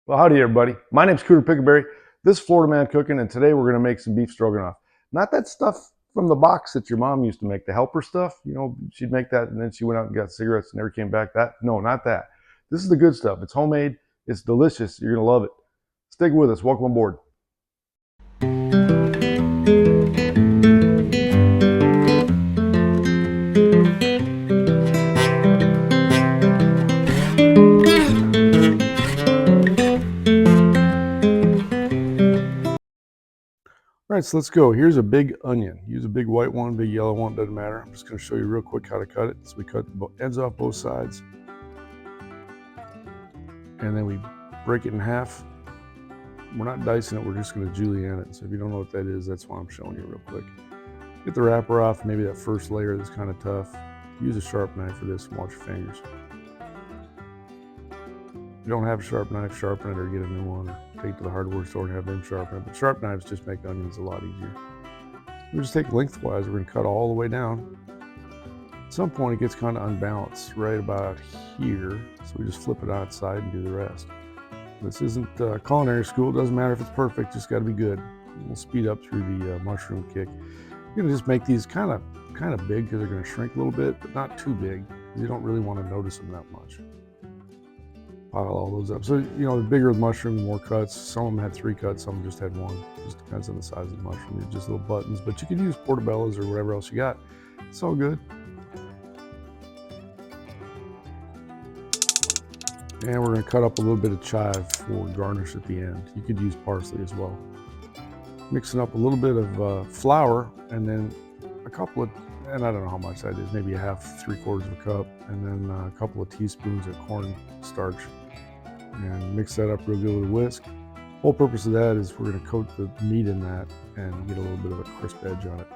Well, howdy everybody. My name's Cooter Pickleberry. This is Florida Man Cooking, and today we're going to make some beef stroganoff. Not that stuff from the box that your mom used to make, the helper stuff. You know, she'd make that and then she went out and got cigarettes and never came back. No, not that. This is the good stuff. It's homemade. It's delicious. You're going to love it. Stick with us. Welcome aboard. All right, so let's go. Here's a big onion. Use a big white one, big yellow one, doesn't matter. I'm just going to show you real quick how to cut it. So we cut the ends off both sides, and then we break it in half. We're not dicing it, we're just going to julienne it. So if you don't know what that is, that's why I'm showing you real quick. Get the wrapper off, maybe that first layer that's kind of tough. Use a sharp knife for this and watch your fingers. If you don't have a sharp knife, sharpen it or get a new one, or take it to the hardware store and have them sharpen it. But sharp knives just make onions a lot easier. We just take lengthwise, we're going to cut all the way down. At some point it gets kind of unbalanced right about here, so we just flip it outside and do the rest. This isn't culinary school, it doesn't matter if it's perfect, just got to be good. We'll speed up through the mushroom kick. You're going to just make these kind of big because they're going to shrink a little bit, but not too big because you don't really want to notice them that much. Pile all those up. So, you know, the bigger the mushroom, the more cuts. Some of them had 3 cuts, some just had 1. Just depends on the size of the mushroom. They're just little buttons, but you can use portobellos or whatever else you got. It's all good. And we're going to cut up a little bit of chive for garnish at the end. You could use parsley as well. Mixing up a little bit of flour and then a couple of, and I don't know how much that is, maybe a half, 3/4 of a cup, and then a couple of teaspoons of cornstarch. And mix that up real good with a whisk. Whole purpose of that is we're going to coat the meat in that and get a little bit of a crisp edge on it.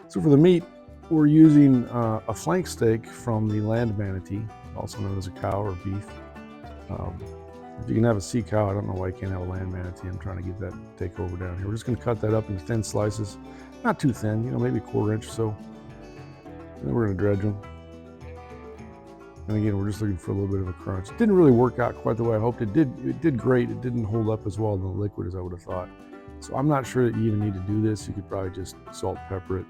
So for the meat, we're using a flank steak from the land manatee, also known as a cow or beef. If you can have a sea cow, I don't know why you can't have a land manatee. I'm trying to get that takeover down here. We're just going to cut that up into thin slices, not too thin, you know, maybe 1/4 inch or so. And then we're going to dredge them. And again, we're just looking for a little bit of a crunch. It didn't really work out quite the way I hoped. It did great. It didn't hold up as well in the liquid as I would have thought. So I'm not sure that you even need to do this. You could probably just salt, pepper it,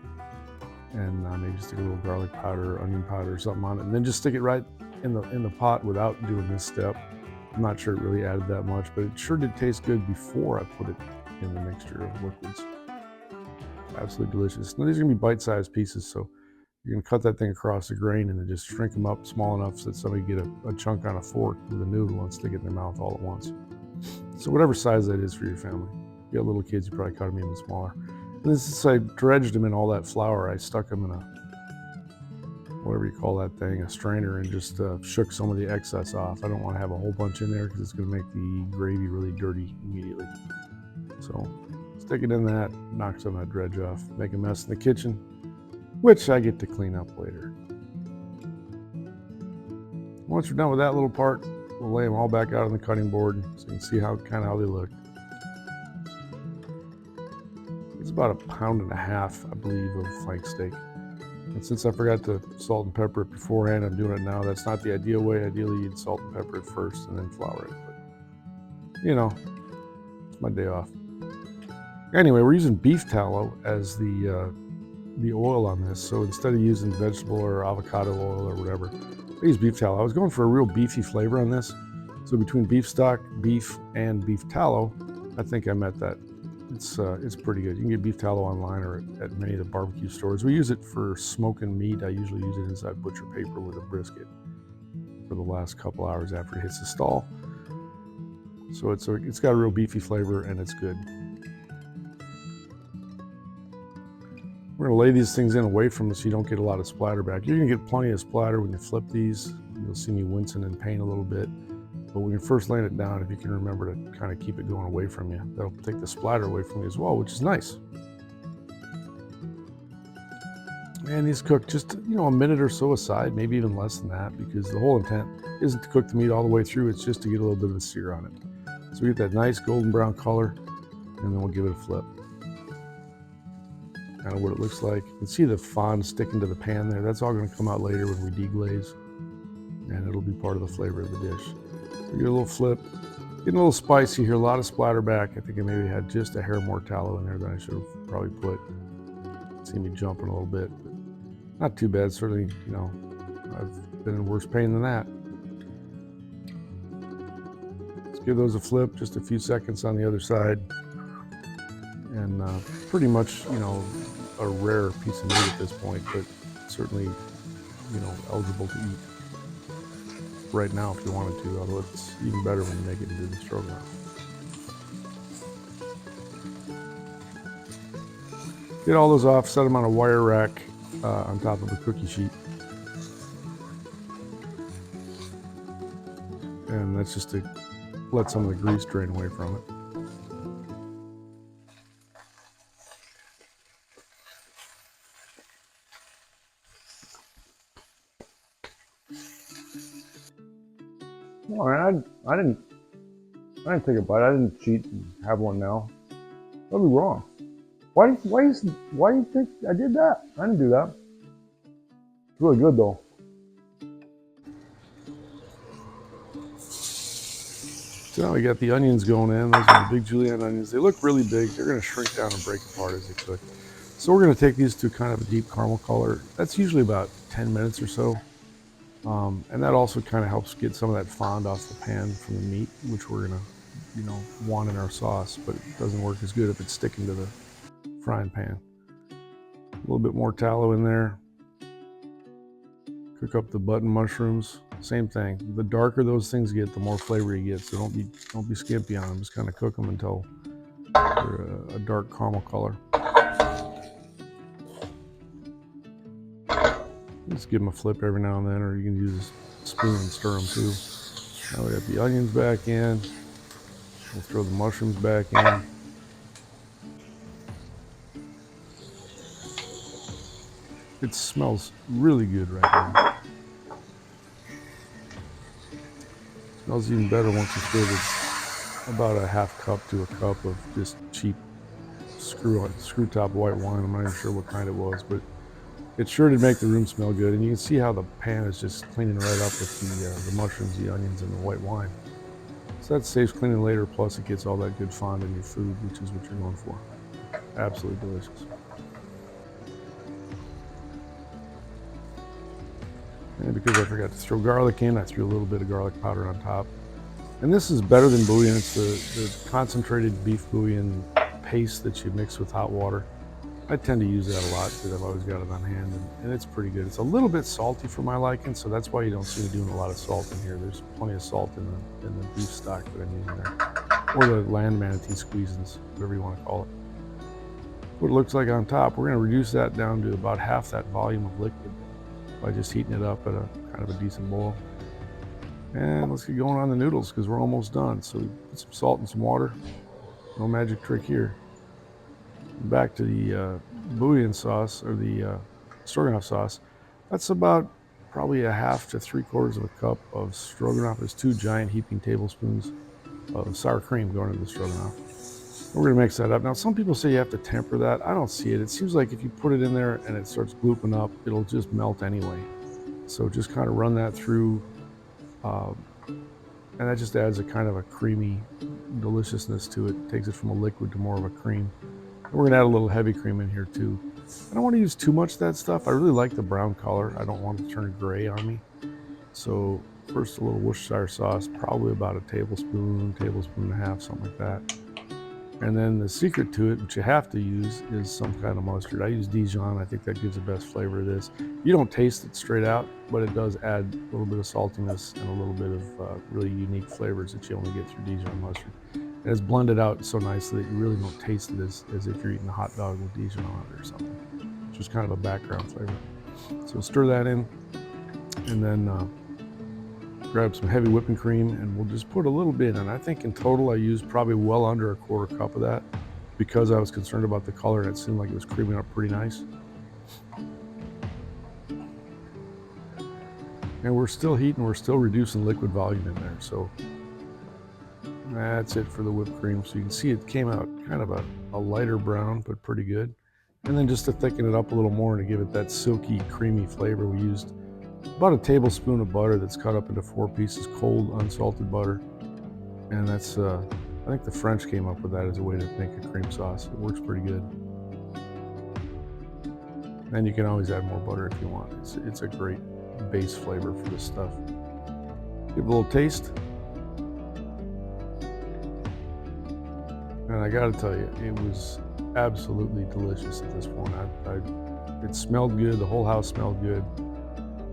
and maybe stick a little garlic powder or onion powder or something on it, and then just stick it right in the pot without doing this step. I'm not sure it really added that much, but it sure did taste good before I put it in the mixture of liquids. Absolutely delicious. Now these are gonna be bite-sized pieces, so you're gonna cut that thing across the grain and then just shrink them up small enough so that somebody can get a chunk on a fork with a noodle and stick it in their mouth all at once. So whatever size that is for your family. If you got little kids, you probably cut them even smaller. And this is, I dredged them in all that flour. I stuck them in a, whatever you call that thing, a strainer, and just shook some of the excess off. I don't want to have a whole bunch in there because it's going to make the gravy really dirty immediately. So stick it in that, knock some of that dredge off, make a mess in the kitchen, which I get to clean up later. Once we're done with that little part, we'll lay them all back out on the cutting board so you can see how they look. It's about 1.5 pounds, I believe, of flank steak. And since I forgot to salt and pepper it beforehand, I'm doing it now. That's not the ideal way. Ideally, you'd salt and pepper it first and then flour it. But, you know, it's my day off. Anyway, we're using beef tallow as the oil on this. So instead of using vegetable or avocado oil or whatever, I use beef tallow. I was going for a real beefy flavor on this. So between beef stock, beef, and beef tallow, I think I met that. It's pretty good. You can get beef tallow online or at many of the barbecue stores. We use it for smoking meat. I usually use it inside butcher paper with a brisket for the last couple hours after it hits the stall. So it's got a real beefy flavor and it's good. We're gonna lay these things in away from us so you don't get a lot of splatter back. You're gonna get plenty of splatter when you flip these. You'll see me wincing in pain a little bit. But when you're first laying it down, if you can remember to kind of keep it going away from you, that'll take the splatter away from you as well, which is nice. And these cook just, you know, a minute or so aside, maybe even less than that, because the whole intent isn't to cook the meat all the way through, it's just to get a little bit of a sear on it. So we get that nice golden brown color, and then we'll give it a flip. Kind of what it looks like. You can see the fond sticking to the pan there. That's all going to come out later when we deglaze, and it'll be part of the flavor of the dish. So you get a little flip, Getting a little spicy here, a lot of splatter back. I think I maybe had just a hair more tallow in there than I should have probably put. See me jumping a little bit, but not too bad. Certainly, you know, I've been in worse pain than that. Let's give those a flip, just a few seconds on the other side. And pretty much, you know, a rare piece of meat at this point, but certainly, you know, eligible to eat right now if you wanted to, although it's even better when you make it into the stroganoff. Get all those off, set them on a wire rack on top of a cookie sheet. And that's just to let some of the grease drain away from it. All right, I didn't take a bite. I didn't cheat and have one now. That'd be wrong. Why do you think I did that? I didn't do that. It's really good though. So now we got the onions going in. Those are the big julienne onions. They look really big. They're going to shrink down and break apart as they cook. So we're going to take these to kind of a deep caramel color. That's usually about 10 minutes or so. And that also kind of helps get some of that fond off the pan from the meat, which we're going to, you know, want in our sauce, but it doesn't work as good if it's sticking to the frying pan. A little bit more tallow in there. Cook up the button mushrooms. Same thing. The darker those things get, the more flavor you get. So don't be skimpy on them. Just kind of cook them until they're a dark caramel color. Just give them a flip every now and then, or you can use a spoon and stir them too. Now we got the onions back in. We'll throw the mushrooms back in. It smells really good right now. Smells even better once you stir this about a half cup to a cup of just cheap screw top white wine. I'm not even sure what kind it was, but it sure did make the room smell good. And you can see how the pan is just cleaning right up with the mushrooms, the onions, and the white wine. So that saves cleaning later, plus it gets all that good fond in your food, which is what you're going for. Absolutely delicious. And because I forgot to throw garlic in, I threw a little bit of garlic powder on top. And this is better than bouillon. It's the concentrated beef bouillon paste that you mix with hot water. I tend to use that a lot because I've always got it on hand, and it's pretty good. It's a little bit salty for my liking, so that's why you don't see me doing a lot of salt in here. There's plenty of salt in the beef stock that I'm using there, or the land manatee squeezins, whatever you want to call it. What it looks like on top, we're going to reduce that down to about half that volume of liquid by just heating it up at a kind of a decent boil. And let's get going on the noodles because we're almost done. So we put some salt and some water. No magic trick here. Back to the bouillon sauce, or the stroganoff sauce. That's about probably a half to 3/4 of a cup of stroganoff. There's 2 giant heaping tablespoons of sour cream going into the stroganoff. We're going to mix that up. Now, some people say you have to temper that. I don't see it. It seems like if you put it in there and it starts glooping up, it'll just melt anyway. So just kind of run that through, and that just adds a kind of a creamy deliciousness to it. Takes it from a liquid to more of a cream. And we're going to add a little heavy cream in here too. I don't want to use too much of that stuff. I really like the brown color. I don't want it to turn gray on me. So first a little Worcestershire sauce, probably about a tablespoon and a half, something like that. And then the secret to it, which you have to use, is some kind of mustard. I use Dijon. I think that gives the best flavor to this. You don't taste it straight out, but it does add a little bit of saltiness and a little bit of really unique flavors that you only get through Dijon mustard. And it's blended out so nicely that you really don't taste it as if you're eating a hot dog with Dijon on it or something. It's just kind of a background flavor. So stir that in, and then grab some heavy whipping cream, and we'll just put a little bit in. I think in total I used probably well under a 1/4 cup of that because I was concerned about the color and it seemed like it was creaming up pretty nice. And we're still heating, we're still reducing liquid volume in there. So that's it for the whipped cream. So you can see it came out kind of a lighter brown, but pretty good. And then just to thicken it up a little more and to give it that silky, creamy flavor, we used about a tablespoon of butter that's cut up into 4 pieces, cold, unsalted butter. And that's, I think the French came up with that as a way to make a cream sauce. It works pretty good. And you can always add more butter if you want. It's a great base flavor for this stuff. Give a little taste. And I gotta tell you, it was absolutely delicious at this point. It smelled good, the whole house smelled good.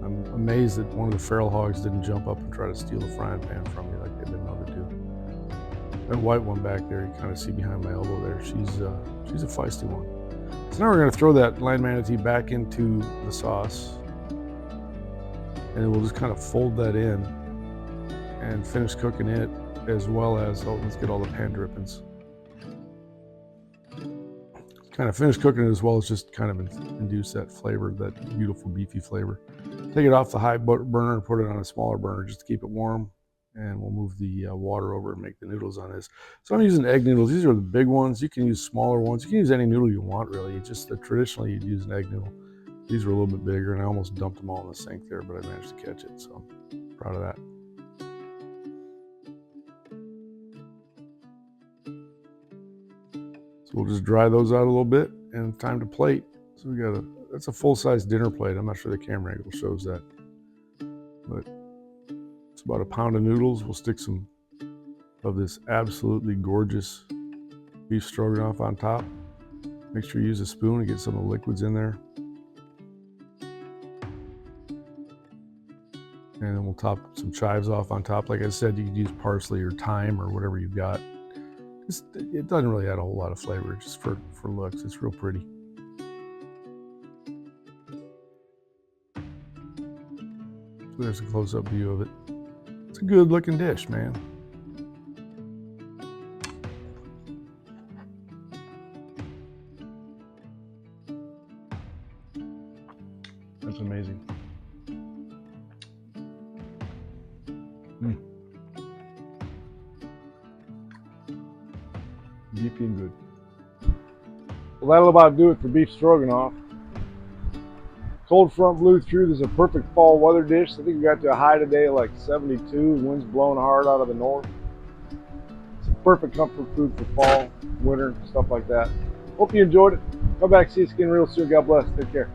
I'm amazed that one of the feral hogs didn't jump up and try to steal the frying pan from me like they've been known to do. That white one back there, you kind of see behind my elbow there, she's a feisty one. So now we're gonna throw that land manatee back into the sauce, and we'll just kind of fold that in and finish cooking it, as well as, oh, let's get all the pan drippings. Kind of finish cooking it as well as just kind of induce that flavor, that beautiful beefy flavor. Take it off the high burner and put it on a smaller burner just to keep it warm. And we'll move the water over and make the noodles on this. So I'm using egg noodles. These are the big ones. You can use smaller ones. You can use any noodle you want, really. It's just that traditionally you'd use an egg noodle. These were a little bit bigger, and I almost dumped them all in the sink there, but I managed to catch it, so I'm proud of that. So we'll just dry those out a little bit, and time to plate. So we got that's a full-size dinner plate. I'm not sure the camera angle shows that, but it's about a pound of noodles. We'll stick some of this absolutely gorgeous beef stroganoff on top. Make sure you use a spoon to get some of the liquids in there. And then we'll top some chives off on top. Like I said, you can use parsley or thyme or whatever you've got. It doesn't really add a whole lot of flavor, just for looks. It's real pretty. So there's a close-up view of it. It's a good looking dish, man. That's amazing. Beefy and good. Well, that'll about do it for beef stroganoff. Cold front blew through. This is a perfect fall weather dish. I think we got to a high today of like 72. Wind's blowing hard out of the north. It's a perfect comfort food for fall, winter, stuff like that. Hope you enjoyed it. Come back, see us again real soon. God bless. Take care.